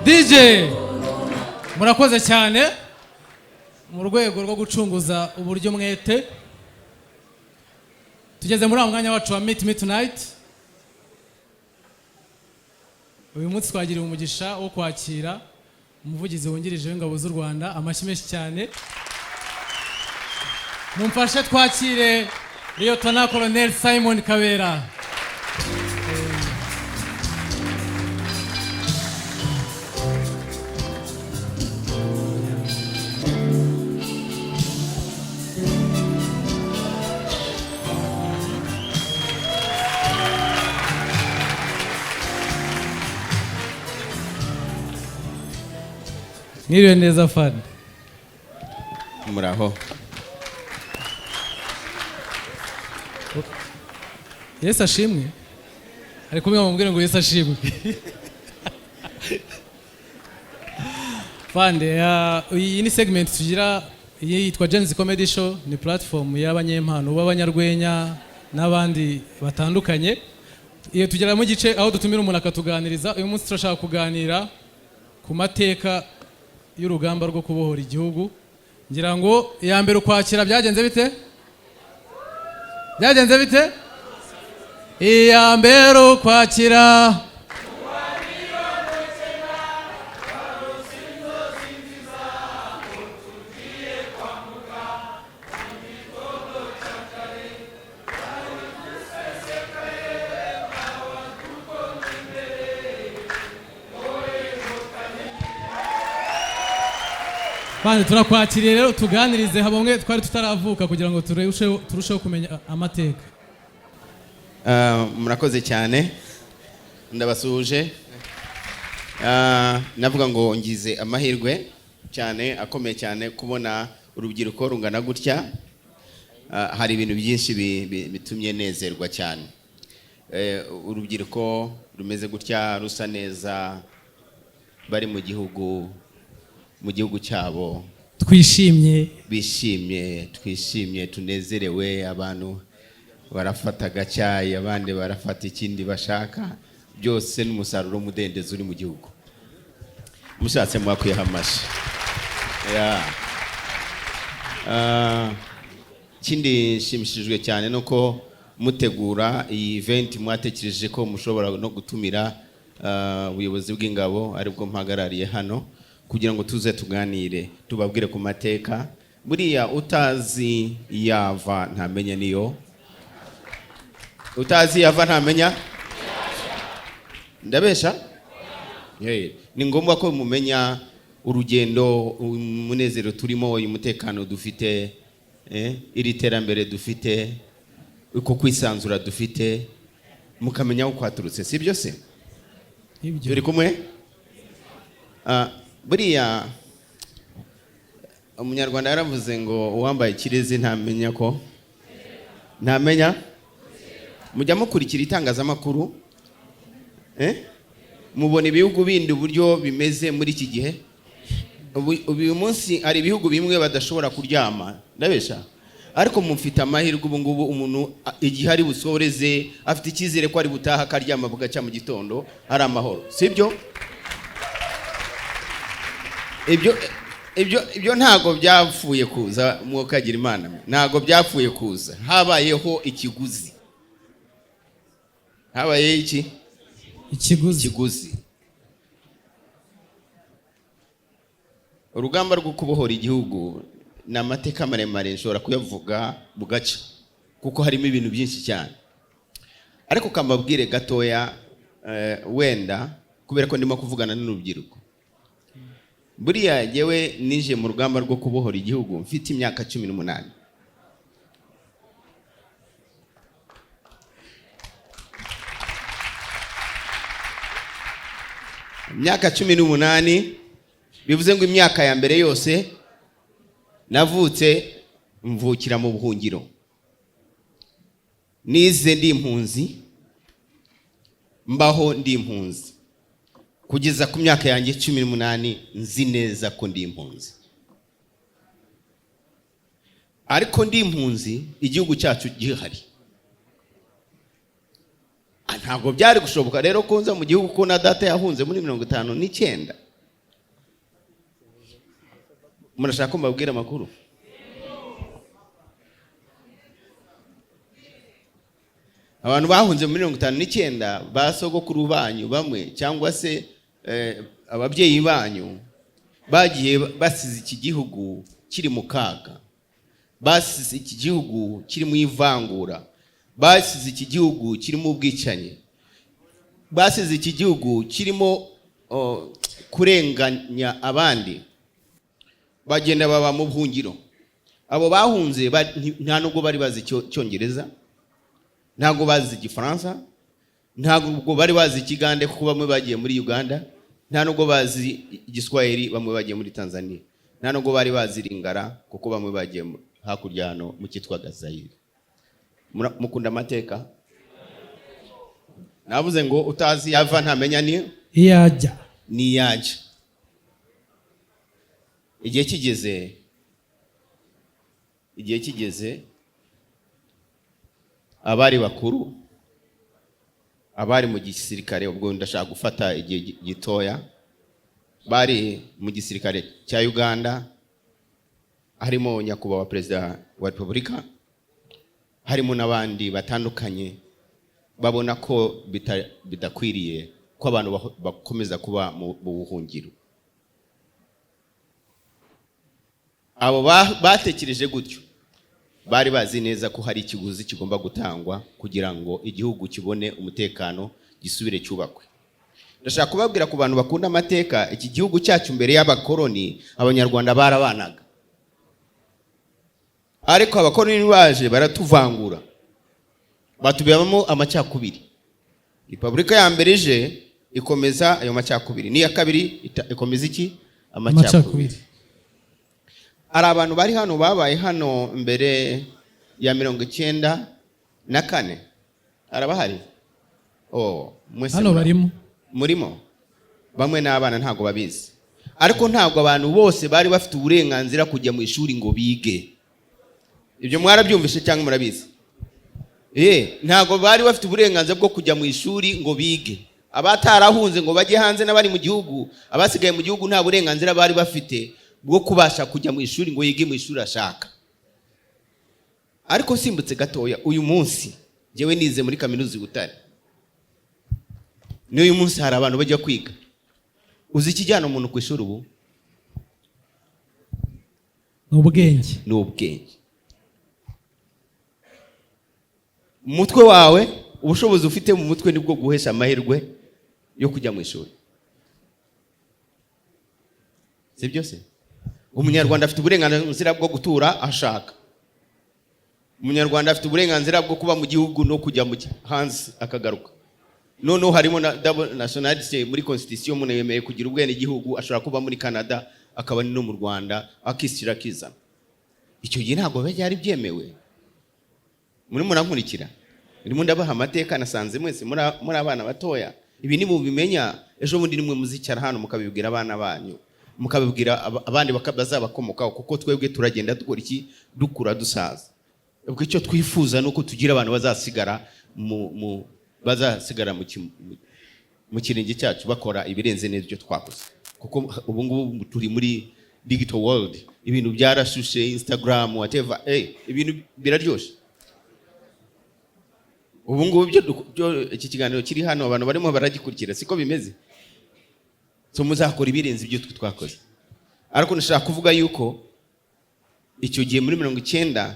DJ murakoze cyane mu rwego rwo gucunguza uburyo mwete. Tugeze muri mwanya wacu wa Meet Me Tonight. Uyu munsi twagiriye umugisha wo kwakira umuvugizi wungirije w'ingabo z'u Rwanda. Amashyi menshi cyane. Mumfashe twakire Lieutenant Colonel Simon Kabera. Mwiriwe neza fani. Muraho. Yesu ashimwe. Ariko mwe mubwire ngo Yesu ashimwe. Fande iyi ni segment tugira yitwa Genzi Comedy Show, ni platform y'abanyempano b'abanyarwenya n'abandi batandukanye. Iyo tugera mu gice aho dutumira umuntu akatuganiriza. Uyu munsi turashaka kuganira ku mateka y'urugamba rwo kubohora igihugu. Ngira ngo ya mbere ukwakira byagenze bite? Byagenze bite? Iya mbere ukwakira Bandi turakwakiriye rero tuganirize habamwe twari tutaravuka kugira ngo turusheho kumenya amateka. Murakoze cyane. Ndabasuje. Navuga ngo ngize amahirwe cyane akomeye cyane kubona urubyiruko rungana gutya. Hari ibintu byinshi bitumye nezerwa cyane. Urubyiruko rumeze gutya rusa neza bari mu gihugu cyabo, twishimye tunezerewe. Abantu barafata gacyayi, abandi barafata ikindi bashaka, byose n'umusaruro w'umudendezo uri mu gihugu. Mushatse mwakwiye hamashi. Kindi shimishijwe cyane nuko mutegura iyi event mwatekereje ko mushobora no gutumira ubuyobozi bw'ingabo aribwo mpagarariye hano kugira ngo tuze tuganire, tubabwire ku mateka. Buriya utazi yava ntamenya niyo. Utazi yava ntamenya? Ndabesha? Ni ngombwa ko mumenya urugendo, umunezero turimo, uyu mutekano dufite, iri terambere dufite, uko kwisanzura dufite, mukamenya uko kwaturutse, si byo se? Turi kumwe? Buriya umunyarwanda yaravuze ngo uwambaye ikirezi ntamenya ko ntamenya. Mujya mukurikira itangazamakuru, mubona ibihugu bindi uburyo bimeze muri iki gihe. Uyu munsi hari ibihugu bimwe badashobora kuryama, ndabesha, ariko mufite amahirwe ubu ngubu umuntu igihe ari busoreze afite icyizere ko ari butaha akaryama bugacya mu gitondo ari amahoro, sibyo? Ibyo ntago byapfuye kuza, mwokagira Imana, ntago byapfuye kuza. Habayeho ikiguzi. Habaye iki? Ikiguzi. Urugamba rwo kubohora igihugu ni amateka maremare, nshobora kuyavuga bugaca kuko harimo ibintu byinshi cyane. ariko kambabwire gatoya wenda kubera ko ndimo kuvugana n'urubyiruko. Buriya yewe nije mu rugamba rwo kubohora igihugu mfite imyaka 18. Imyaka 18 bivuze ngo imyaka ya mbere yose navutse mvukira mu buhungiro. Nize ndi impunzi, mbaho ndi impunzi. Kugeza ku myaka yanjye 18 nzi neza ko ndi impunzi. Ariko ndi impunzi igihugu cyacu gihari. Ntabwo byari gushoboka rero ko nza mu gihugu ko na data yahunze muri 59. Murashaka ko mbabwira amakuru? Abantu bahunze muri 59 basogokuru banyu bamwe cyangwa se ababyeyi banyu bagiye basize iki gihugu kiri mu kaga, basize iki gihugu kiri mu ivangura, basize iki gihugu kiri mu bwicanyi, basize iki gihugu kirimo kurenganya abandi, bagenda baba mu buhungiro. Abo bahunze nta nubwo bari bazi Cyongereza, ntago bazi Igifaransa, ntago bari bazi Ikigande kuko bamwe bagiye muri Uganda, nta nubwo bazi Igiswahili bamwe bagiye muri Tanzania, nta nubwo bari bazi Lingala kuko bamwe bagiye hakurya hano mu cyitwa Zaire. Mukunda amateka? Navuze ngo utazi yava ntamenya ni yajya. Ni yajya. Igihe kigeze abari bakuru, abari mu gisirikare, ubwo ndashaka gufata igihe gitoya, bari mu gisirikare cya Uganda, harimo nyakubahwa perezida wa Repubulika, harimo n'abandi batandukanye, babona ko bidakwiriye ko abantu bakomeza kuba mu buhungiro. Abo batekereje gutyo bari bazi neza ko hari ikiguzi kigomba gutangwa kugira ngo igihugu kibone umutekano, gisubire cyubakwe. Ndashaka kubabwira ku bantu bakunda amateka, iki gihugu cyacu mbere y'abakoloni abanyarwanda barabanaga, ariko abakoloni baje baratuvangura, batubiyamo amacyakubiri. Repubulika ya mbere ije ikomeza ayo macyakubiri, ni ya kabiri ikomeza iki? Amacyakubiri. Ari abantu bari hano babaye hano mbere ya 94. Arabahari? Mwese hano barimo? Murimo? Bamwe n'abana ntago babizi. Ariko ntago abantu bose bari bafite uburenganzira kujya mu ishuri ngo bige. Ibyo mwarabyumvise cyangwa murabizi? Ntago bari bafite uburenganzira bwo kujya mu ishuri ngo bige. Abatarahunze ngo bajye hanze n'abari mu gihugu, abasigaye mu gihugu nta burenganzira bari bafite bwo kubasha kujya mu ishuri ngo yige mu ishuri ashaka. Ariko simbutse gatoya, uyu munsi jewe nize muri kaminuza Butare. N'uyu munsi hari abantu bajya kwiga. Uzi ikijyana umuntu ku ishuri ubu? N'ubwenge. N'ubwenge. Umutwe wawe, ubushobozi ufite mu mutwe nibwo guhesha amahirwe yo kujya mu ishuri. Si byo se? Umunyarwanda afite uburenganzira bwo gutura ashaka. Umunyarwanda afite uburenganzira bwo kuba mu gihugu no kujya mu hanze akagaruka. Noneho harimo na double nationality muri constitution, umuntu yemeye kugira ubwene igihugu, ashobora kuba muri Canada akaba no mu Rwanda akishyira kizana. Icyo gihe ntabwo byari byemewe. Muri murankurikira, ndimo ndabaha amateka, nasanze mwese muri abana batoya. Ibi ni mubimenya, ejo bundi nimwe muzicara hano mukabibwira abana banyu, mukabibwira abandi bazabakomokaho, kuko twebwe turagenda dukora iki? Dukura dusaza. Ubwo icyo twifuza nuko tugira abantu bazasigara mu kirenge cyacu bakora ibirenze neza ibyo twakoze. Kuko ubu ngubu turi muri digital world, ibintu byarashushe, Instagram, whatever, ibintu biraryoshye. Ubu ngubu iki kiganiro kiri hano abantu barimo baragikurikira, siko bimeze? So muzakora ibirenze ibyo twakoze. Ariko nashaka kuvuga yuko icyo gihe muri 90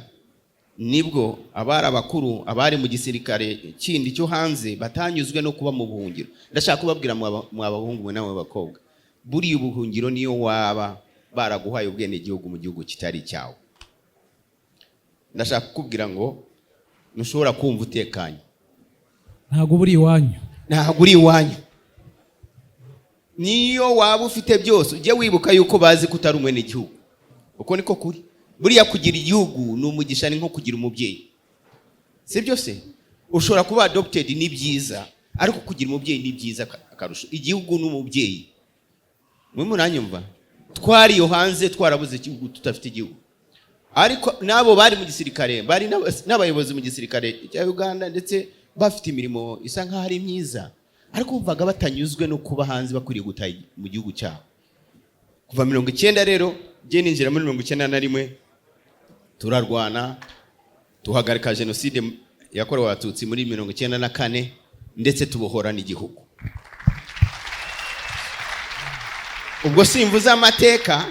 nibwo abari abakuru abari mu gisirikare kindi cyo hanze batanyuzwe no kuba mu buhungiro. Ndashaka kubabwira mu abahungu mwe nawe bakobwa, buri ubuhungiro niyo waba baraguhaye ubwene gihugu mu gihugu kitari cyawe. Ndashaka kukubwira ngo nushobora kumva utekanye, ntago buri iwanyu, ntago uri iwanyu. Niyo waba ufite byose ujye wibuka yuko bazi kutari umwene gihugu. Uko niko kuri. Buriya kugira igihugu ni umugisha, ni nko kugira umubyeyi. Si byo se? Ushobora kuba adopted ni byiza, ariko kugira umubyeyi ni byiza akarusho. Igihugu n'umubyeyi. Mwe muranyumva? Twari yo hanze twarabuze igihugu, tutafite igihugu. Ariko nabo bari mu gisirikare, bari n'abayobozi mu gisirikare cya Uganda, ndetse bafite imirimo isa nkaho ari myiza, ariko bumvaga batanyuzwe no kuba hanze bakwiriye gutaha mu gihugu cyabo. Kuva 90 rero je ninjira muri 91 turarwana, tuhagarika jenoside yakorewe abatutsi muri 94 ndetse tubohora n'igihugu. Ubwo simvuza amateka,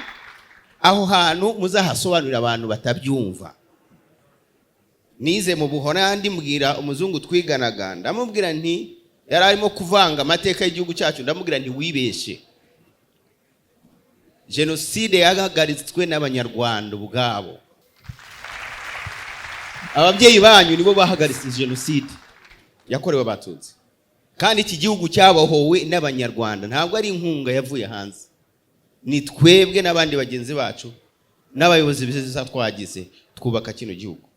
aho hantu muzahasobanurira abantu batabyumva. Nize mu Buholandi, mbwira umuzungu twiganaga, ndamubwira nti yari arimo kuvanga amateka y'igihugu cyacu, ndamubwira nti wibeshe. Jenoside yagagaritswe n'abanyarwanda ubwabo. Ababyeyi banyu nibo bahagaritse jenoside yakorewe abatutsi, kandi iki gihugu cyabahowe n'abanyarwanda, ntabwo ari inkunga yavuye hanze. Ni twebwe n'abandi bagenzi bacu n'abayobozi beza twagize twubaka kino gihugu.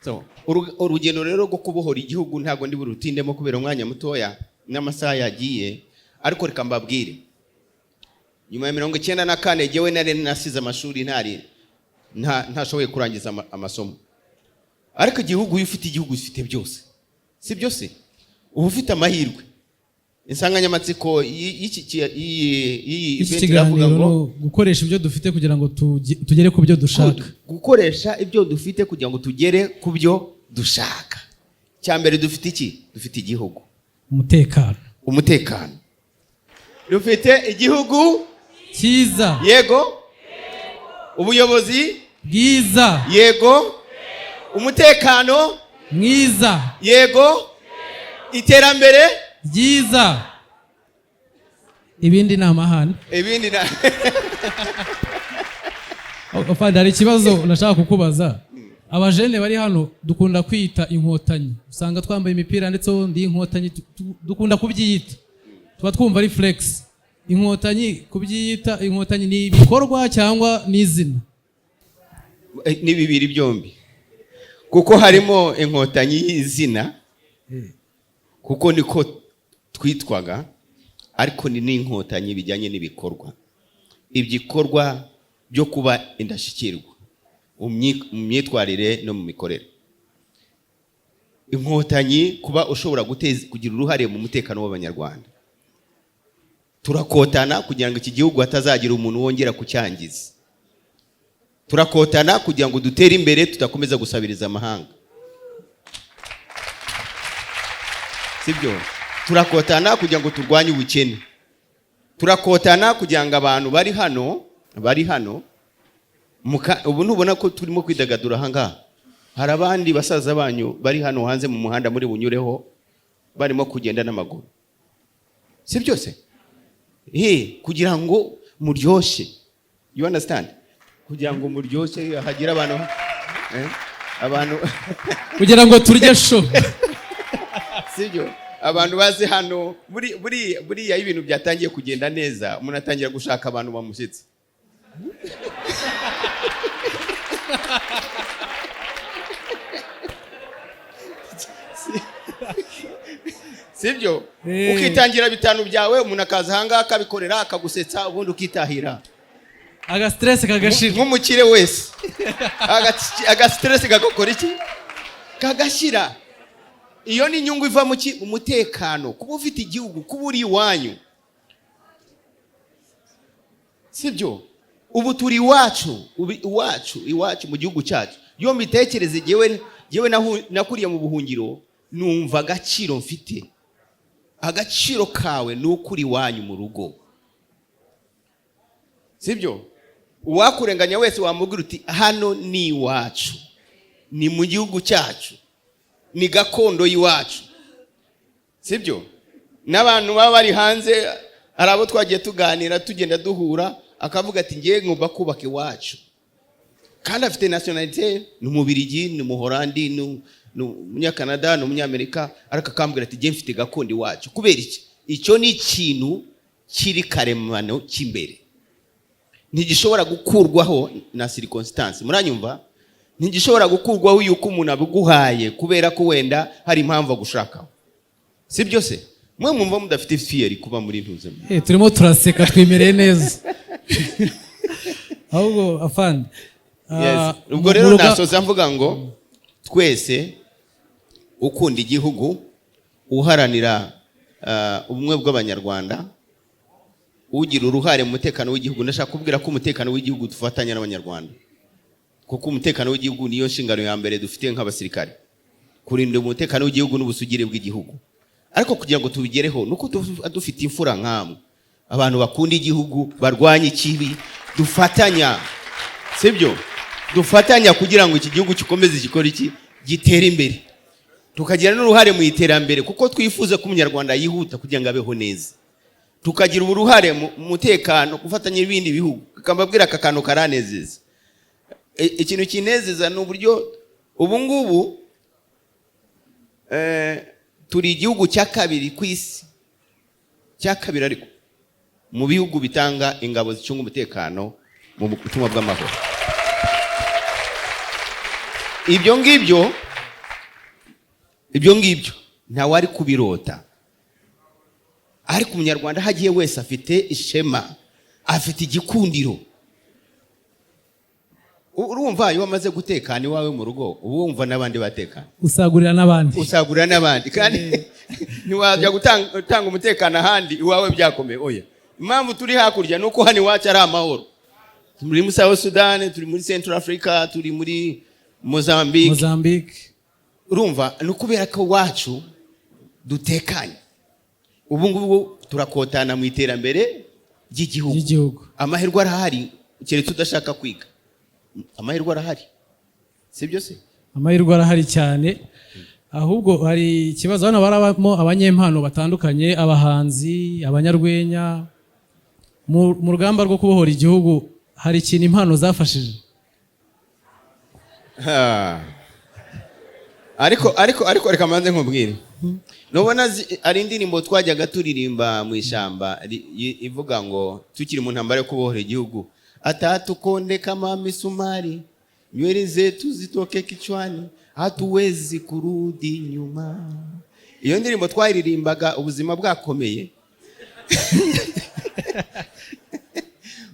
So urugendo rero rwo kubohora igihugu ntabwo ndi burutindemo kubera umwanya mutoya n'amasaha yagiye, ariko reka mbabwire, nyuma ya 94 jewe nari nasize amashuri ntashoboye kurangiza amasomo. Ariko igihugu ufite igihugu ufite byose, si byose? Ubu ufite amahirwe. Insanganyamatsiko y'iki kiganiro no gukoresha ibyo dufite kugira ngo tugere ku byo dushaka. Gukoresha ibyo dufite kugira ngo tugere ku byo dushaka. Cyambere dufite iki? Dufite igihugu. Umutekano. Dufite igihugu cyiza. Yego. Ubuyobozi bwiza. Yego. Umutekano mwiza. Yego. Iterambere ryiza. Ibindi ni amahane. Ibindi na Ofada, hari ikibazo nashaka kukubaza. Abajene bari hano dukunda kwita inkotanyi, usanga twambaye imipira ndetse ndi inkotanyi, dukunda kubyiyita, tuba twumva ari flex. Inkotanyi kubyiyita inkotanyi ni ibikorwa cyangwa ni izina? Ni bibiri byombi, kuko harimo inkotanyi y'izina, kuko niko twitwaga, ariko ni n'inkotanyi bijyanye n'ibikorwa. Ibikorwa byo kuba indashyikirwa mu myitwarire no mu mikorere. Inkotanyi kuba ushobora kugira uruhare mu mutekano w'abanyarwanda. Turakotana kugira ngo iki gihugu hatazagira umuntu wongera kucyangiza. Turakotana kugira ngo dutere imbere, tutakomeza gusabiriza amahanga. Sibyo? Turakotana kugira ngo turwanye ubukene. Turakotana kugira ngo abantu bari hano ubu ntubona ko turimo kwidagadura hanga. Hari abandi basaza banyu bari hano hanze mu muhanda muri bunyureho barimo kugenda n'amaguru. Si byose? Kugira ngo muryoshye. You understand? Kugira ngo muryoshye hagira abantu kugira ngo turye sho. Sibyo? Abantu bazi hano buriya ibintu byatangiye kugenda neza, umuntu atangira gushaka abantu bamushyitse. Sibyo? Ukitangira bitanu byawe, umuntu akaza hanga akabikorera akagusetsa, ubundi ukitahira. Aga stress kagashira. Nk'umukire wese. Aga stress kagakora iki? Kagashira. Iyo ni inyungu iva mu umutekano, kuba ufite igihugu, kuba uri iwanyu. Sibyo? Ubu turi iwacu mu gihugu cyacu. Iyo mbitekereze jewe nakuriye mu buhungiro, numva agaciro mfite. Agaciro kawe ni ukuri iwanyu mu rugo. Sibyo? uwakurenganya wese wamubwira uti hano ni iwacu, ni mu gihugu cyacu, ni gakondo y'iwacu, sibyo? N'abantu baba bari hanze, hari abo twagiye tuganira tugenda duhura, akavuga ati ngiye ngomba kubaka iwacu, kandi afite nationalite, ni umubirigi, ni umuholandi, ni umunyakanada, ni umunyamerika, ariko akambwira ati ngiye mfite gakondo iwacu. Kubera iki? Icyo ni ikintu kiri karemano cy'imbere, ntigishobora gukurwaho na circumstance. Muranyumva? Ntigishobora gukurwaho yuko umuntu abuguhaye kubera ko wenda hari impamvu gushakaho, sibyo se? Mwe mwumva mudafite fear kuba muri ntuzemo. Turimo turaseka twimereye neza. Ahubwo afande. Yes. Ubwo rero nasoza mvuga ngo twese ukunda igihugu, uharanira ubumwe bw'abanyarwanda, ugira uruhare mu mutekano w'igihugu. Ndashaka kubwira ko umutekano w'igihugu dufatanya n'abanyarwanda, kuko umutekano w'igihugu niyo nshingano ya mbere dufite nk'abasirikare, kurinda umutekano w'igihugu n'ubusugire bw'igihugu. Ariko kugira ngo tubigereho nuko dufite imfura nk'amwe, abantu bakunda igihugu, barwanya ikibi, dufatanya, sibyo? Dufatanya kugira ngo iki gihugu gikomeze gikora iki, gitere imbere, tukagira n'uruhare mu iterambere, kuko twifuza ko umunyarwanda yihuta kugira ngo abeho neza. Tukagira uruhare mu mutekano, gufatanya n'ibindi bihugu. Kambabwira aka kantu karanezeza. Ikintu kinezeza n'uburyo ubu ngubu turi igihugu cya kabiri ku isi, cya kabiri ariko mu bihugu bitanga ingabo zicunga umutekano mu butumwa bw'amahoro. Ibyo ngibyo nta wari kubirota, ariko umunyarwanda hagiye wese afite ishema, afite igikundiro. Urumva iyo wamaze gutekana iwawe mu rugo, ubumva n'abandi batekana, usagurira n'abandi kandi ntiwajya gutanga umutekano ahandi iwawe byakomeye. Oya, impamvu turi hakurya nuko hano iwacu ari amahoro. Turi muri South Sudan, turi muri Central Africa, turi muri Mozambique. Urumva nukubera ko wacu dutekanye. Ubu ngubu turakotana mu iterambere ry'igihugu. Amahirwe arahari, keretse udashaka kwiga. Amahirwe arahari, sibyo se? Amahirwe arahari cyane. Ahubwo hari ikibazo hano barabamo abanyempano batandukanye, abahanzi, abanyarwenya. Mu rugamba rwo kubohora igihugu hari ikintu impano zafashije. Ariko reka manze nkubwire. Nubona ari indirimbo twajyaga turirimba mu ishamba ivuga ngo tukiri mu ntambara yo kubohora igihugu, atatukonde kama misumari, nywele zetu zitoke kichwani, hatuwezi kurudi nyuma. Iyo ndirimbo twayiririmbaga ubuzima bwakomeye.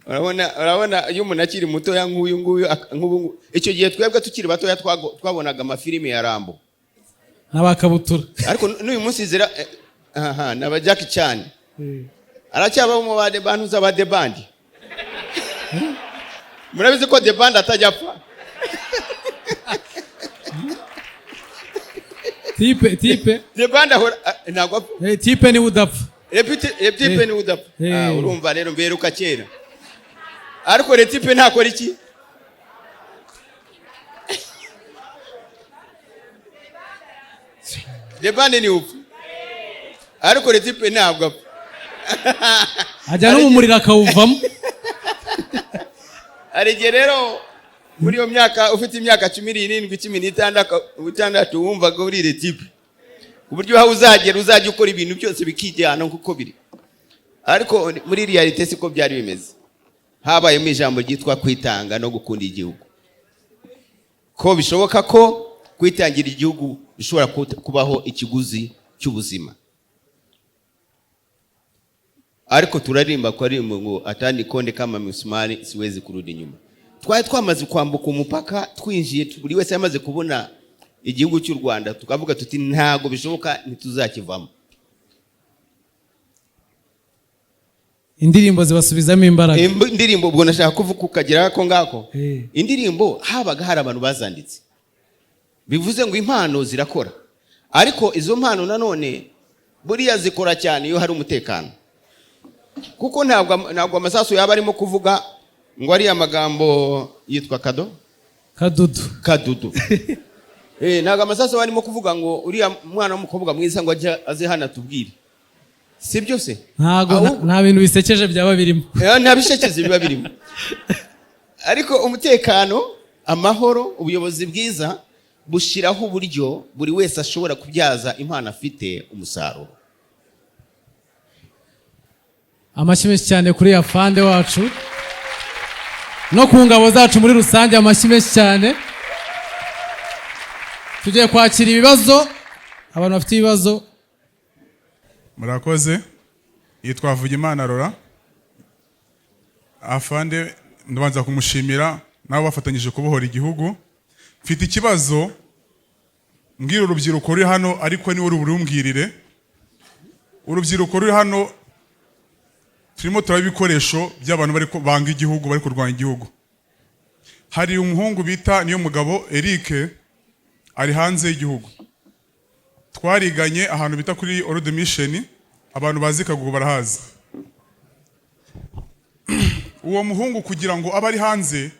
Urabona iyo umuntu akiri muto ya nguyu icyo gihe twebwe tukiri bato twabonaga amafilime ya Rambo n'abakabutura, ariko n'uyu munsi zira n'aba Jackie Chan aracyaba mu bade bantuza ba The Band. Murabizi ko The Band atajya apfa. Tipe The Band ahora ntabwo apfa. Tipe ni udapfa. Tipe ni udapfa. Urumva rero mberuka kera. Ariko Tipe ntakora iki? The Band ni upfa. Ariko Tipe ntabwo apfa. Ajya no mumurira akawuvamo. Arige rero muri yo myaka ufite imyaka 17 16 wumva ko uri Tipe. Uburyo aho uzajya ukora ibintu byose bikijyana kuko biri. Ariko muri reality siko byari bimeze. Habaye mu ijambo ryitwa kwitanga no gukunda igihugu. Ko bishoboka ko kwitangira igihugu bishobora kubaho ikiguzi cy'ubuzima. Ariko turarimba ko ari ngo atandi konde kama misumari siwezi kurudi nyuma. Twari twamaze kwambuka umupaka twinjiye, buri wese yamaze kubona igihugu cy'u Rwanda, tukavuga tuti ntago bishoboka ntituzakivamo. Indirimbo zibasubizamo imbaraga. Indirimbo ubwo nashaka kuvuga ukagira ko ngako. Indirimbo habaga hari abantu bazanditse. Bivuze ngo impano zirakora. Ariko izo mpano nanone buriya zikora cyane iyo hari umutekano. Kuko ntabwo amasasu yaba arimo kuvuga ngo ari amagambo yitwa kadudu ntago amasaso barimo kuvuga ngo uriya mwana w'umukobwa mwiza ngo aze hano atubwire, si byo se? Nta bintu bisekeje byaba birimo. Nta bishekeze biba birimo, ariko umutekano, amahoro, ubuyobozi bwiza bushiraho uburyo buri wese ashobora kubyaza impano afite umusaruro. Amashyi menshi cyane kuri afande wacu no ku ngabo zacu muri rusange, amashyi menshi cyane. Tugiye kwakira ibibazo, abantu bafite ibibazo. Murakoze. Yitwa Vugimana Rora. Afande ndabanza kumushimira nabo bafatanyije kubohora igihugu. Mfite ikibazo, mbwira urubyiruko ruri hano ariko ni uri burumbwirire. Urubyiruko ruri hano turimo turabikoresho by'abantu bari banga igihugu, bari kurwanya igihugu. Hari umuhungu bita niyo mugabo Eric ari hanze y'igihugu. Twariganye ahantu bita kuri Old Mission, abantu bazi Kagugu barahazi. Uwo muhungu kugira ngo abe ari hanze,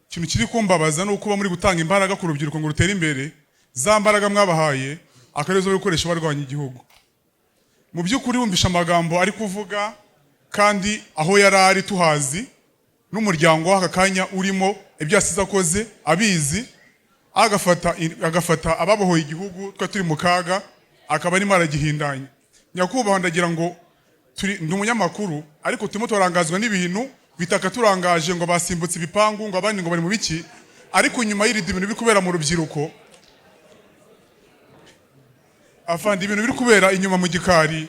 ikintu kiri kumbabaza ni uko muri gutanga imbaraga ku rubyiruko ngo rutere imbere, za mbaraga mwabahaye akarezo bikoresho barwanya igihugu. Mu by'ukuri wumvisha amagambo ari kuvuga, kandi aho yarari tuhazi n'umuryango w'aka kanya urimo ibyo yasize akoze abizi, agafata ababohoye igihugu twa turi mu kaga akaba arimo aragihindanya. Nyakubahwa ndagira ngo ndi umunyamakuru ariko turimo turangazwa n'ibintu bitaka turangaje ngo basimbutse ibipangu ngo abandi ngo bari mu biki, ariko nyuma y'iri ibintu biri kubera mu rubyiruko. Afande ibintu biri kubera inyuma mu gikari,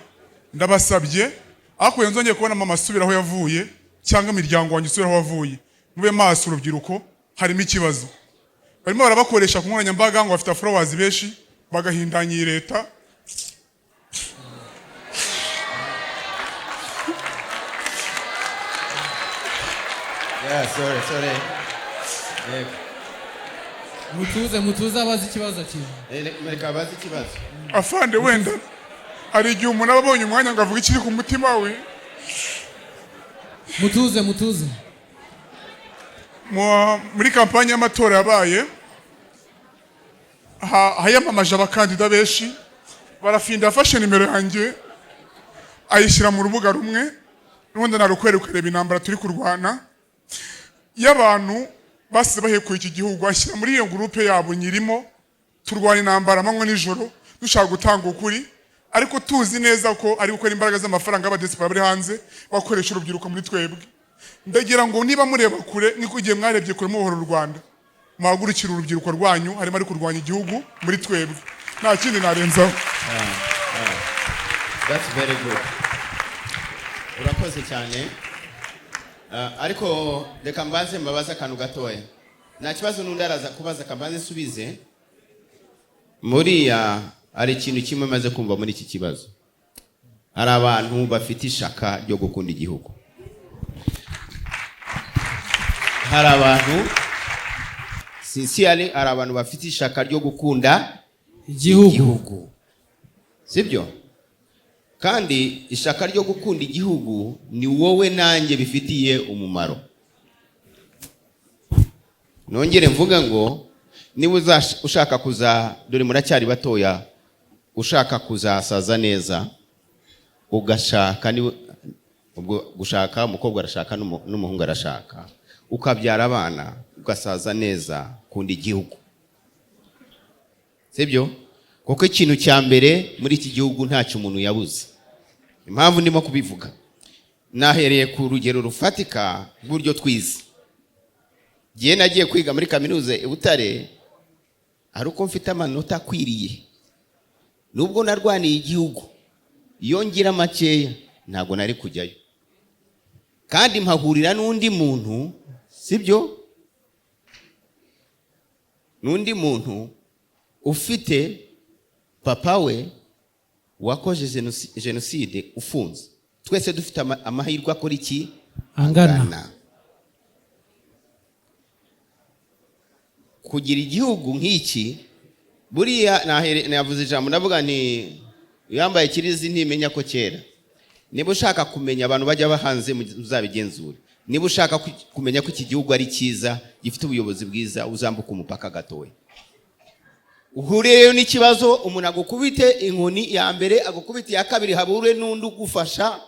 ndabasabye ako yonzongeye kubona mama asubira aho yavuye cyangwa imiryango wanjye isubira aho wavuye, mube maso urubyiruko, harimo ikibazo. Barimo barabakoresha ku nkoranyambaga ngo bafite followers benshi bagahindanya iyi leta. Sorry. Mutuze abazi ikibazo cyiza. Mereka abazi ikibazo. Afande wenda hari igihe umuntu ababonye umwanya ngo avuge ikiri ku mutima we. Mutuze. Muri kampanye y'amatora yabaye hayamamaje abakandida benshi, barafinda afashe nimero yanjye ayishyira mu rubuga rumwe, n'ubundi narukwereka intambara turi kurwana y'abantu basize bahekuye iki gihugu, ashyira muri iyo groupe yabo nyirimo, turwana intambara amanywa nijoro dushaka gutanga ukuri, ariko tuzi neza ko ari gukora imbaraga z'amafaranga y'abadesipora bari hanze bakoresha urubyiruko muri twebwe. Ndagira ngo niba mureba kure niko igihe mwarebye kure mubohora u Rwanda, mwagurikira urubyiruko rwanyu harimo ari kurwanya igihugu muri twebwe, nta kindi narenzaho. That's very good. Urakoze cyane. Ariko reka mbabaze akantu gatoya. Nta kibazo n'undi araza kubaza kambaze subize. Muriya ari ikintu kimwe maze kumva muri iki kibazo. Hari abantu bafite ishaka ryo gukunda igihugu. Hari abantu sincerely, hari abantu bafite ishaka ryo gukunda igihugu. Sibyo? Kandi ishaka ryo gukunda igihugu ni wowe nanjye bifitiye umumaro. Nongere mvuga ngo niba ushaka dore muracyari batoya, ushaka kuzasaza neza, ugashaka gushaka umukobwa arashaka n'umuhungu arashaka, ukabyara abana ugasaza neza, kunda igihugu. Sibyo? Kuko ikintu cya mbere muri iki gihugu ntacyo umuntu yabuze. Impamvu ndimo kubivuga, nahereye ku rugero rufatika rw'uburyo twize. Giye nagiye kwiga muri kaminuza i Butare, ari uko mfite amanota akwiriye. Nubwo narwaniye igihugu, iyo ngira makeya ntabwo nari kujyayo. Kandi mpahurira n'undi muntu, sibyo? N'undi muntu ufite papa we wakoze jenoside ufunze. Twese dufite amahirwe akora iki? Angana. Kugira igihugu nk'iki, buriya navuze ijambo navuga nti yambaye kirizi ntimenya ko kera. Niba ushaka kumenya abantu bajya bahanze muzabigenzura. niba ushaka kumenya ko iki gihugu ari cyiza gifite ubuyobozi bwiza uzambuka umupaka gatoya. Uhuriyeyo n'ikibazo umuntu agukubite inkoni ya mbere agukubite ya kabiri habure n'undi ugufasha,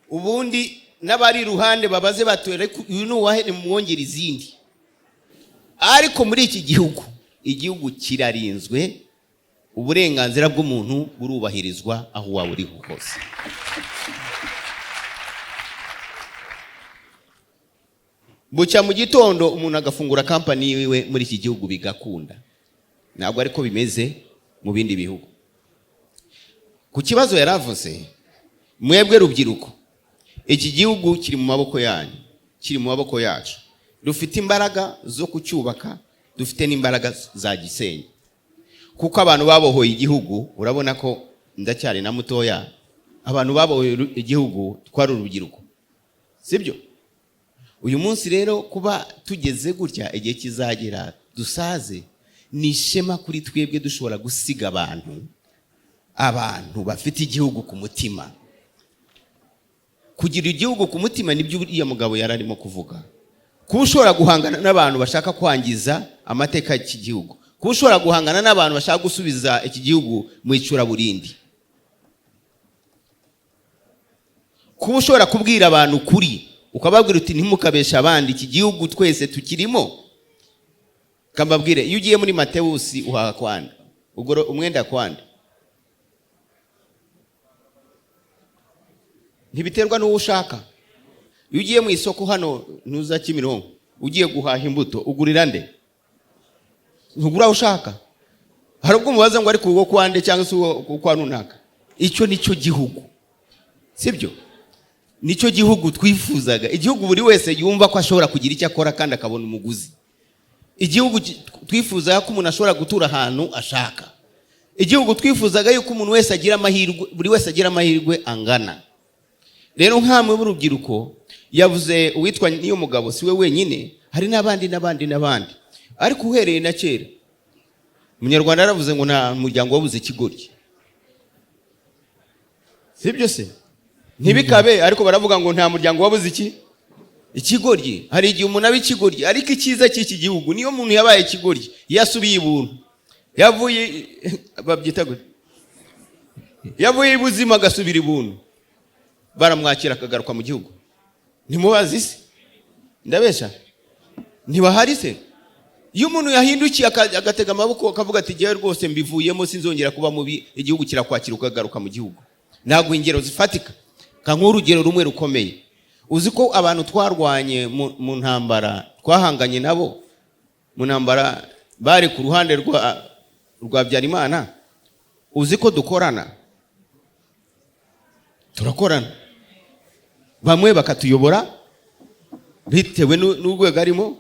ubundi n'abari iruhande babaze batwere uyu n'uwahe mwongera izindi. Ariko muri iki gihugu, igihugu kirarinzwe, uburenganzira bw'umuntu burubahirizwa aho waba uri hose. Bucya mu gitondo umuntu agafungura kampani yiwe muri iki gihugu bigakunda. Ntabwo ariko bimeze mu bindi bihugu. Ku kibazo yaravuze, mwebwe rubyiruko, iki gihugu kiri mu maboko yanyu, kiri mu maboko yacu. Dufite imbaraga zo kucyubaka, dufite n'imbaraga za gisenyi. Kuko abantu babohoye igihugu, urabona ko ndacyari na mutoya, abantu babohoye igihugu twari urubyiruko, sibyo? Uyu munsi rero kuba tugeze gutya igihe kizagera dusaze, ni ishema kuri twebwe dushobora gusiga abantu bafite igihugu ku mutima. Kugira igihugu ku mutima nibyo uriya mugabo yararimo kuvuga. Kuba ushobora guhangana n'abantu bashaka kwangiza amateka y'iki gihugu, kuba ushobora guhangana n'abantu bashaka gusubiza iki gihugu mu icuraburindi, kuba ushobora kubwira abantu kuri ukababwira uti ntimukabesha abandi, iki gihugu twese tukirimo. Kambabwire, iyo ugiye muri Matewusi uhaha kwanda, ugoro umwenda kwanda, ntibiterwa n'uwo ushaka. Iyo ugiye mu isoko hano ntuza Kimironko ugiye guhaha imbuto ugurira nde? Ntugura ushaka. Hari ubwo mubaza ngo ari kugo kwande cyangwa se kwa runaka. Icyo nicyo gihugu, sibyo? Nicyo gihugu twifuzaga, igihugu buri wese yumva ko ashobora kugira icyo akora kandi akabona umuguzi. Igihugu twifuzaga ko umuntu ashobora gutura ahantu ashaka. Igihugu twifuzaga yuko umuntu wese agira amahirwe, buri wese agira amahirwe angana. Rero nkamwe b'urubyiruko, yavuze uwitwa niyo mugabo siwe wenyine, hari n'abandi. Ariko uhereye na kera Umunyarwanda yaravuze ngo nta muryango wabuze ikigoryi, sibyo se? Ntibikabe, ariko baravuga ngo nta muryango wabuze ikigoryi. Hari igihe umuntu aba ikigoryi, ariko icyiza cy'iki gihugu niyo umuntu yabaye ikigoryi yasubiye ibuntu, yavuye babyita gute, yavuye ibuzima agasubira ibuntu, baramwakira akagaruka mu gihugu. Ntimubazi se? Ndabesha? Ntibahari se? Iyo umuntu yahindukiye agatega amaboko akavuga ati giye rwose mbivuyemo sinzongera kuba mubi, igihugu kirakwakira ukagaruka mu gihugu. Ntabwo ingero zifatika. Nk'urugero rumwe rukomeye, uzi ko abantu twarwanye mu ntambara, twahanganye nabo mu ntambara, bari ku ruhande rwa Byarimana, uzi ko dukorana? Turakorana. Bamwe bakatuyobora bitewe n'urwego arimo,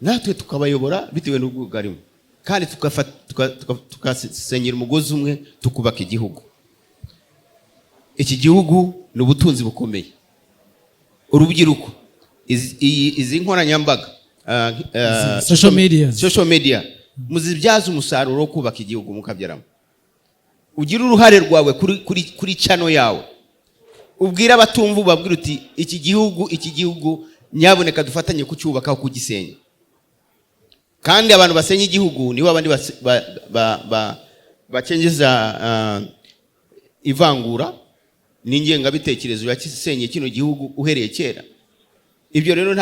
natwe tukabayobora bitewe n'urwego arimo, kandi tugasenyera umugozi umwe tukubaka igihugu. Iki gihugu ni ubutunzi bukomeye. Urubyiruko, izi nkoranyambaga, social media muzibyaza umusaruro wo kubaka igihugu mukabyaramo. Ugira uruhare rwawe kuri channel yawe, ubwira abatumva, ubabwira uti iki gihugu nyaboneka dufatanye kucyubaka aho kugisenya. Kandi abantu basenya igihugu nibo abandi bakengeza ivangura n'ingengabitekerezo yakisenye kino gihugu uhereye kera. Ibyo rero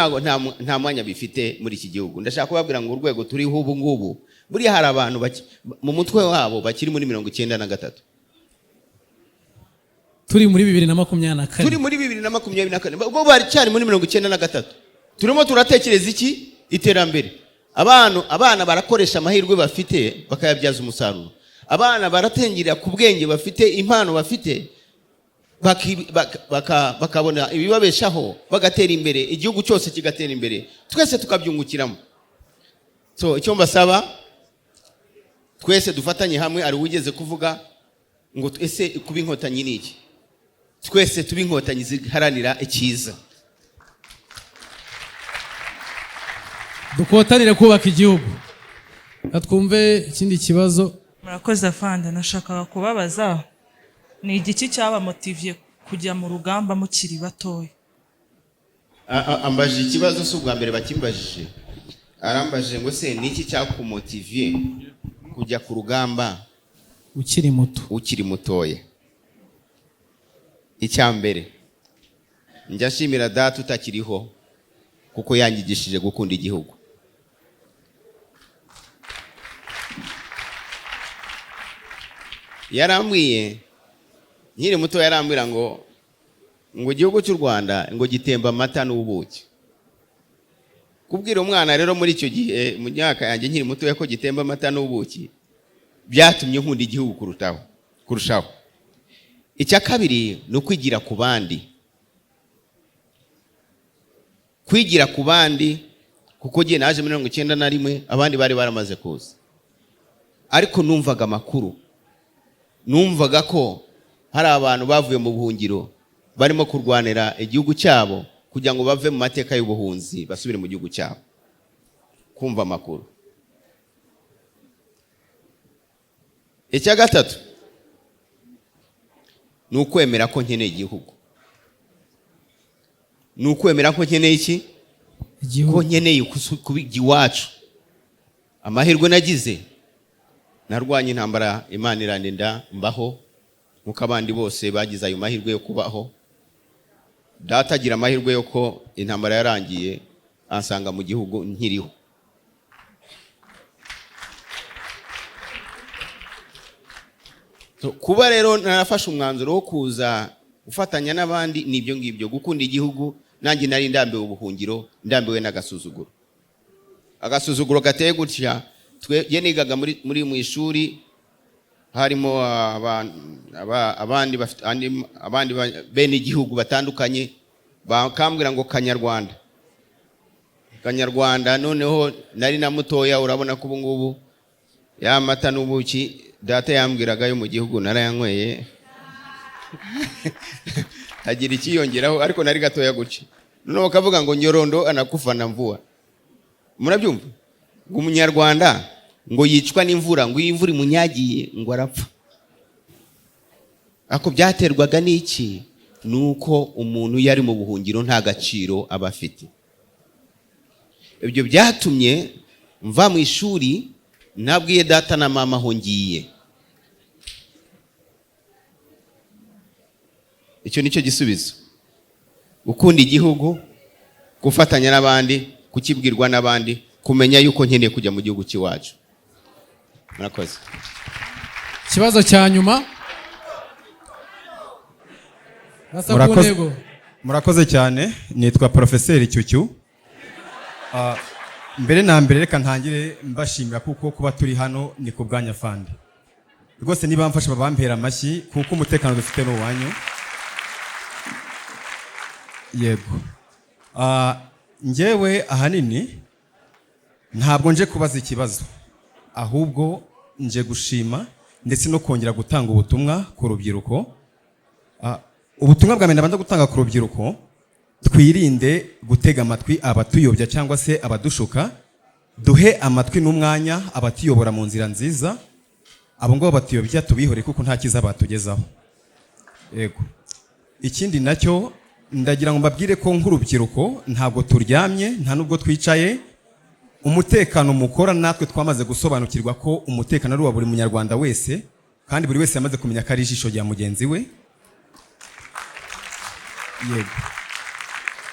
nta mwanya bifite muri iki gihugu. Ndashaka kubabwira ngo urwego turiho ubu ngubu, buriya hari abantu mu mutwe wabo bakiri muri 93. Turi muri 2024. Turi muri 2024. Bo bari cyane muri 93. Turimo turatekereza iki? Iterambere. Abana barakoresha amahirwe bafite bakayabyaza umusaruro. Abana baratengira ku bwenge bafite, impano bafite, bakabona ibibabeshaho, bagatera imbere, igihugu cyose kigatera imbere, twese tukabyungukiramo. So icyo mbasaba, twese dufatanye hamwe. Ari ugeze kuvuga ngo ese kuba inkotanyi ni iki? Twese tuba inkotanyi ziharanira icyiza, dukotanire kubaka igihugu. Atwumve ikindi kibazo. Murakoze afande, nashakaga kubabaza ni igiki cyaba motiviye kujya mu rugamba mukiri batoya? ambajije ikibazo si ubwa mbere bakimbajije. Arambajije ngo se niki cyakumotiviye kujya ku rugamba ukiri mutoya? Icyambere njya nshimira data utakiriho kuko yanyigishije gukunda igihugu. Yarambwiye nkiri muto, yarambwira ngo igihugu cy'u Rwanda ngo gitemba amata n'ubuki. Kubwira umwana rero muri icyo gihe mu myaka yanjye nkiri muto ko gitemba amata n'ubuki byatumye nkunda igihugu kurushaho. Icya kabiri ni ukwigira ku bandi. Kwigira ku bandi kuko gihe naje 1991 abandi bari baramaze kuza, ariko numvaga amakuru, numvaga ko hari abantu bavuye mu buhungiro barimo kurwanira igihugu cyabo kugira ngo bave mu mateka y'ubuhunzi basubire mu gihugu cyabo. Kumva amakuru. Icya gatatu ni ukwemera ko nkeneye igihugu. Ni ukwemera ko nkeneye iki? Ko nkeneye kubiga iwacu. Amahirwe nagize, narwanye intambara, Imana irandinda mbaho nkuko abandi bose bagize ayo mahirwe yo kubaho. Data agira amahirwe yo ko intambara yarangiye ansanga mu gihugu nkiriho. Kuba rero narafashe umwanzuro wo kuza ufatanya n'abandi nibyo ngibyo, gukunda igihugu. Nanjye nari ndambiwe ubuhungiro, ndambiwe n'agasuzuguro. Agasuzuguro gateye gutya, twe nigaga muri mu ishuri, harimo abandi bene igihugu batandukanye, bakambwira ngo Kanyarwanda. Noneho nari na mutoya, urabona ko ubu ngubu ya mata n'ubuki data yambwiraga yo mu gihugu narayanyweye. Hagira ikiyongeraho, ariko nari gatoya guca. Noneho bakavuga ngo Nyorondo anakufa na mvua. Murabyumva? Ngo umunyarwanda ngo yicwa n'imvura, ngo imvura imunyagiye ngo arapfa. Ako byaterwaga n'iki? Nuko umuntu yari mu buhungiro nta gaciro aba afite. Ibyo byatumye mva mu ishuri, nabwiye data na mama aho ngiye. Icyo nicyo gisubizo. Gukunda igihugu, gufatanya n'abandi, kukibwirwa n'abandi, kumenya yuko nkeneye kujya mu gihugu cy'iwacu. Murakoze. Ikibazo cya nyuma. Murakoze cyane. Nitwa Professeur Cyucyu. Mbere na mbere reka ntangire mbashimira kuko kuba turi hano ni ku bwanya fandi. Rwose niba mfasha babampera amashyi kuko umutekano dufite no wanyu. Yego. Njyewe ahanini ntabwo nje kubaza ikibazo, ahubwo nje gushima ndetse no kongera gutanga ubutumwa ku rubyiruko. Ubutumwa bwa mbere ndabanza gutanga ku rubyiruko, twirinde gutega amatwi abatuyobya cyangwa se abadushuka, duhe amatwi n'umwanya abatuyobora mu nzira nziza. Abo ngabo batuyobya tubihore kuko nta kiza batugezaho. Yego. Ikindi nacyo ndagira ngo mbabwire ko nk'urubyiruko ntabwo turyamye, nta nubwo twicaye. Umutekano mukora natwe twamaze gusobanukirwa ko umutekano ari uwa buri munyarwanda wese, kandi buri wese yamaze kumenya ko ari ijisho rya mugenzi we. Yego.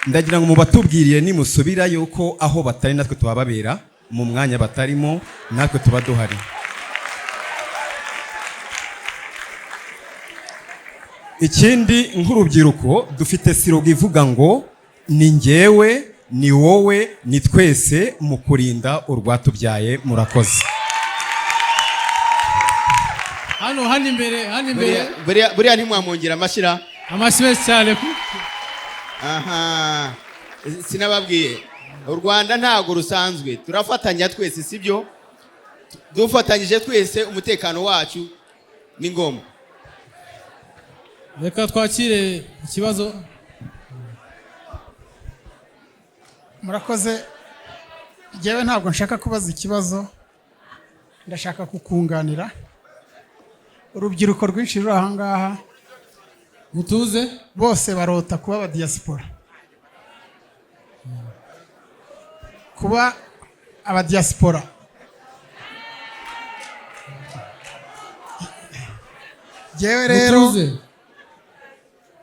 Ndagira ngo mubatubwiriye nimusubirayo ko aho batari natwe tubababera, mu mwanya batarimo natwe tuba duhari. Ikindi nk'urubyiruko dufite siroga ivuga ngo ni njyewe, ni wowe, ni twese mu kurinda urwatubyaye. Murakoze. Hano imbere. Buriya ntimwamwongera amashyira. Amashyi cyane. Aha. Sinababwiye. U Rwanda ntago rusanzwe. Turafatanya twese, sibyo? Dufatanyije twese umutekano wacu ni ngombwa. Reka twakire ikibazo. Murakoze. Jewe ntabwo nshaka kubaza ikibazo, ndashaka kukunganira. Urubyiruko rwinshi ruri aha ngaha mutuze, bose barota kuba aba diaspora. kuba abadiyasipora Jewe rero mutuze.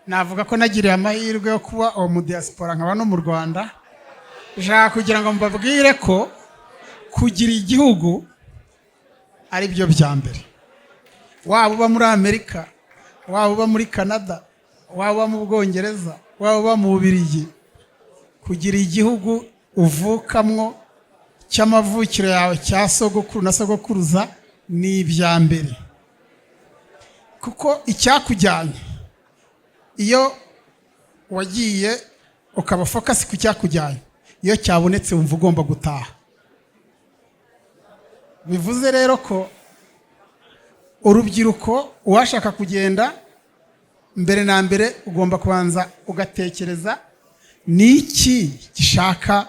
navuga ko nagiriye amahirwe yo kuba uwo mudiyasipora nkaba no mu Rwanda. Nshaka kugira ngo mbabwire ko kugira igihugu ari byo bya mbere. Waba uba muri Amerika, waba uba muri Canada, waba uba mu Bwongereza, waba uba mu Bubiligi, kugira igihugu uvukamwo cy'amavukiro yawe cya sogokuru na sogokuruza ni ibya mbere. Kuko icyakujyanye iyo wagiye ukaba focus ku cyakujyanye, iyo cyabonetse wumva ugomba gutaha. Bivuze rero ko urubyiruko uwashaka kugenda mbere na mbere ugomba kubanza ugatekereza niki gishaka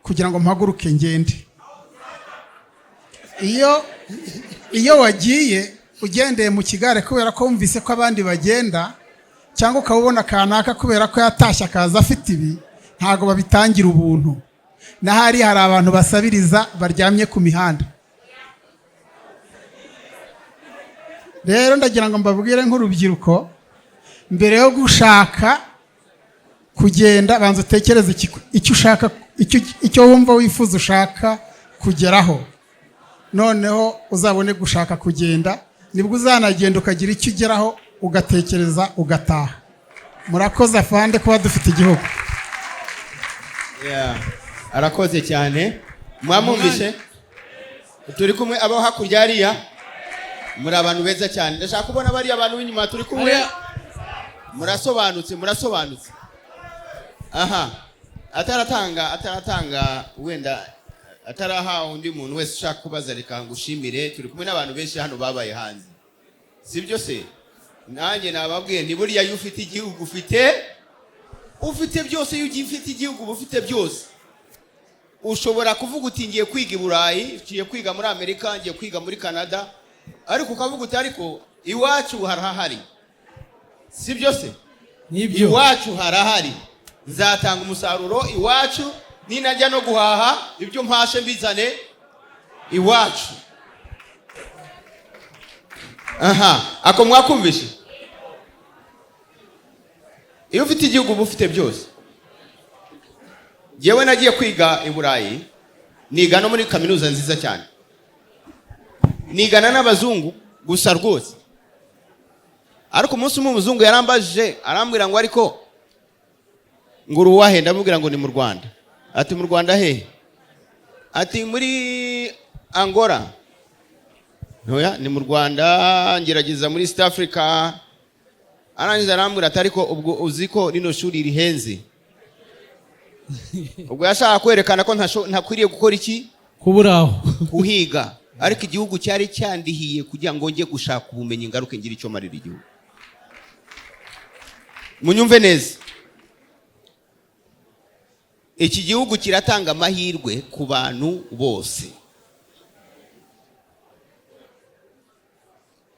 kugira ngo mpaguruke ngende. Iyo wagiye ugendeye mu kigare kubera ko wumvise ko abandi bagenda, cyangwa ukabona kanaka kubera ko yatashye akaza afite ibi, ntago babitangira ubuntu. Nahari hari abantu basabiriza baryamye ku mihanda. Rero ndagira ngo mbabwire nk'urubyiruko, mbere yo gushaka kugenda banza utekereze icyo ushaka, icyo wumva wifuza ushaka kugeraho, noneho uzabone gushaka kugenda, nibwo uzanagenda ukagira icyo ugeraho ugatekereza ugataha. Murakoze afande kuba dufite igihugu. Arakoze cyane. Mwamumvishe turi kumwe abo hakurya hariya, muri abantu beza cyane. Ndashaka kubona bari abantu b'inyuma turi kumwe. Murasobanutse. Aha, ataratanga wenda ataraha undi muntu wese ushaka kubaza, reka ngushimire. Turi kumwe n'abantu benshi hano babaye hanze, sibyo se? Nanjye nababwiye ni buriya iyo ufite igihugu ufite byose. Iyo ugifite igihugu ufite byose. Ushobora kuvuga uti ngiye kwiga i Burayi, ngiye kwiga muri Amerika, ngiye kwiga muri Canada, ariko ukavuga uti ariko iwacu harahari, sibyo se? Nibyo. Iwacu harahari, nzatanga umusaruro iwacu, ninajya no guhaha ibyo mpashe mbizane iwacu. Aha, ako mwakumvishe? Iyo ufite igihugu ufite byose. Jewe nagiye kwiga i Burayi, niga no muri kaminuza nziza cyane, nigana n'abazungu gusa rwose. Ariko umunsi umwe umuzungu yarambajije, arambwira ngo ariko ngo uruwahe? Ndamubwira ngo ni mu Rwanda. Ati mu Rwanda hehe? Ati muri Angola. Ntoya, ni mu Rwanda, ngerageza muri East Africa. Arangiza arambwira ati ariko ubwo uziko rino shuri rihenze. Ubwo yashaka kwerekana ko ntakwiriye gukora iki? Kuburaho. Kuhiga. Ariko igihugu cyari cyandihiye kugira ngo njye gushaka ubumenyi ngaruke ngira icyo marira igihugu. Munyumve neza, iki gihugu kiratanga amahirwe ku bantu bose.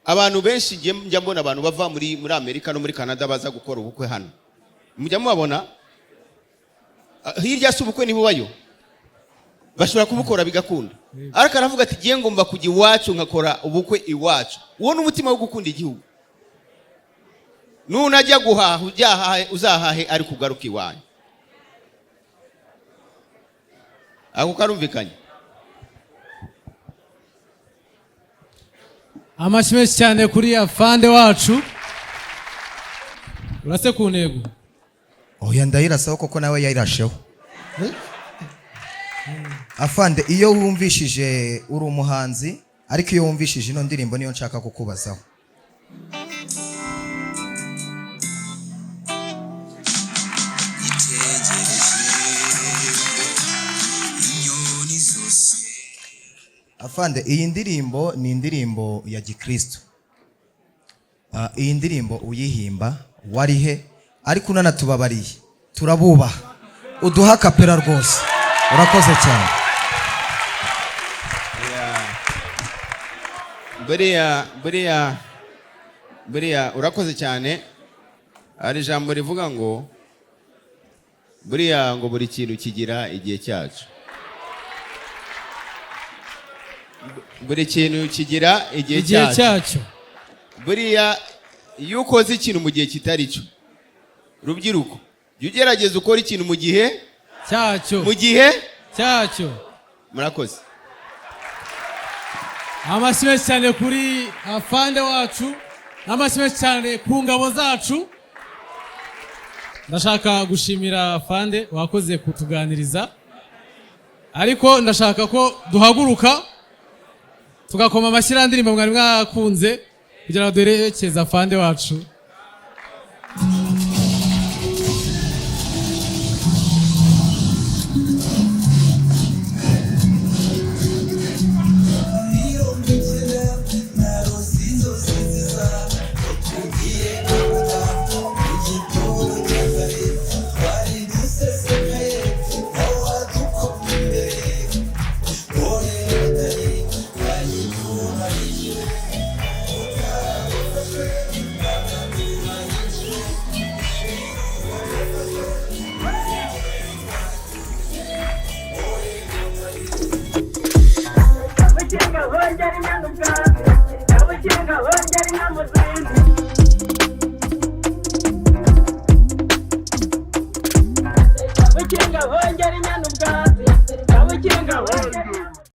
Abantu benshi njya mbona abantu bava muri Amerika no muri Canada baza gukora ubukwe hano. Mujya mubabona? Hirya se ubukwe ntibubayo, bashobora kubukora bigakunda. Ariko aravuga ati giye ngomba kujya iwacu nkakora ubukwe iwacu. Uwo n'umutima wo gukunda igihugu. Nunajya guhaha uzahahe ari kugaruka iwanyu. Ako karumvikanye. Amashyi menshi cyane kuri afande wacu. Urase ku ntego. Oya ndayirasaho koko nawe yayirasheho. Afande, iyo wumvishije uri umuhanzi, ariko iyo wumvishije ino ndirimbo niyo nshaka kukubazaho. Afande, iyi ndirimbo ni indirimbo ya Gikristo. Iyi ndirimbo uyihimba warihe, ariko unanatubabariye turabubaha, uduha kapera rwose. Urakoze cyane. Buriya urakoze cyane. Hari ijambo rivuga ngo buriya ngo buri kintu kigira igihe cyacu, buri kintu kigira igihe cyacu. Buriya iyo ukoze ikintu mu gihe kitari cyo, rubyiruko jya ugerageza ukora ikintu mu gihe cyacyo. Murakoze. Amashyi menshi cyane kuri afande wacu, amashyi menshi cyane ku ngabo zacu. Ndashaka gushimira afande wakoze kutuganiriza, ariko ndashaka ko duhaguruka tugakoma amashyi y'indirimbo mwari mwakunze kugira ngo duherekeze afande wacu. Kabukinga hongera inyana ubwatsi, kabukinga hongera